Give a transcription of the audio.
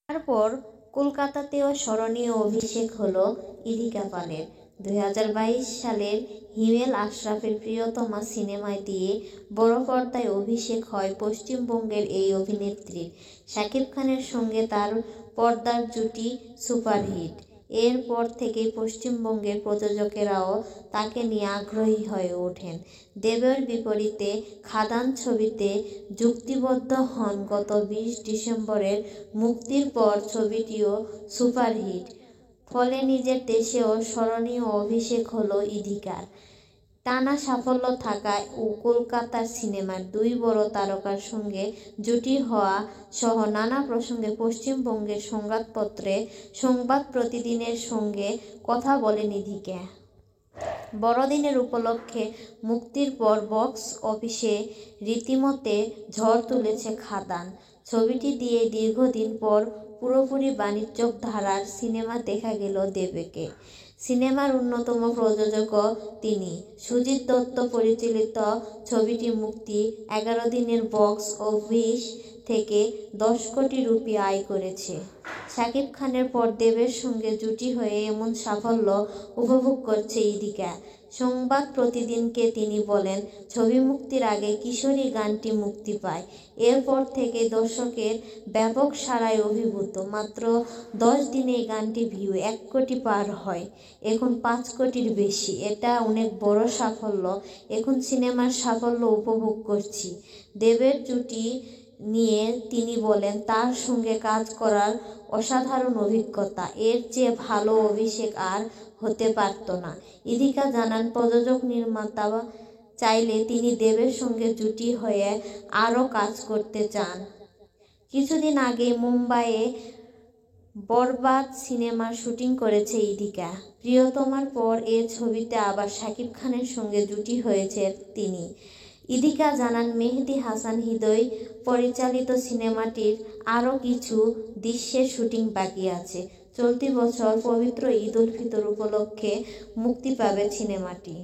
তারপর কলকাতাতেও স্মরণীয় অভিষেক হলো ইদিকা পালের। 2022 সালের হিমেল আশরাফের প্রিয়তমা সিনেমায় দিয়ে বড় পর্দায় অভিষেক হয় পশ্চিমবঙ্গের এই অভিনেত্রীর। শাকিব খানের সঙ্গে তার পর্দার জুটি সুপারহিট। এরপর থেকেই পশ্চিমবঙ্গের প্রযোজকেরাও তাকে নিয়ে আগ্রহী হয়ে ওঠেন। দেবের বিপরীতে খাদান ছবিতে চুক্তিবদ্ধ হন গত 20 ডিসেম্বরের মুক্তির পর ছবিটিও সুপারহিট। ফলে নিজের দেশেও স্মরণীয় অভিষেক হলো ইদিকার। টানা সাফল্য থাকায় ও কলকাতার সিনেমার দুই বড় তারকার সঙ্গে জুটি হওয়া সহ নানা প্রসঙ্গে পশ্চিমবঙ্গের সংবাদপত্রে সংবাদ প্রতিদিনের সঙ্গে কথা বলেন ইদিকা। বড়দিনের উপলক্ষে মুক্তির পর বক্স অফিসে রীতিমতে ঝড় তুলেছে খাদান। ছবিটি দিয়ে দীর্ঘদিন পর পুরোপুরি বাণিজ্যিক ধারার সিনেমা দেখা গেল দেবকে। সিনেমার অন্যতম প্রযোজকও তিনি। সুজিত দত্ত পরিচালিত ছবিটি মুক্তি 11 দিনের বক্স অফিস থেকে 10 কোটি রুপি আয় করেছে। শাকিব খানের পর দেবের সঙ্গে জুটি হয়ে এমন সাফল্য উপভোগ করছে ইদিকা। সংবাদ প্রতিদিনকে তিনি বলেন, ছবি মুক্তির আগে কিশোরী গানটি মুক্তি পায়। এরপর থেকে দর্শকের ব্যাপক সাড়ায় অভিভূত। মাত্র 10 দিনেই গানটি ভিউ 1 কোটি পার হয়, এখন 5 কোটির বেশি। এটা অনেক বড় সাফল্য। এখন সিনেমার সাফল্য উপভোগ করছি। দেবের জুটি নিয়ে তিনি বলেন, তার সঙ্গে কাজ করার অসাধারণ অভিজ্ঞতা। এর চেয়ে ভালো অভিষেক আর হতে পারত না। ইদিকা জানান, প্রযোজক নির্মাতা চাইলে তিনি দেবের সঙ্গে জুটি হয়ে আরও কাজ করতে চান। কিছুদিন আগে মুম্বাইয়ে বরবাদ সিনেমার শুটিং করেছে ইদিকা। প্রিয়তমার পর এ ছবিতে আবার শাকিব খানের সঙ্গে জুটি হয়েছে তিনি। ইদিকা জানান, মেহেদী হাসান হৃদয় পরিচালিত সিনেমাটির আরও কিছু দৃশ্যের শুটিং বাকি আছে। চলতি বছর পবিত্র ঈদ উল ফিতর উপলক্ষে মুক্তি পাবে সিনেমাটি।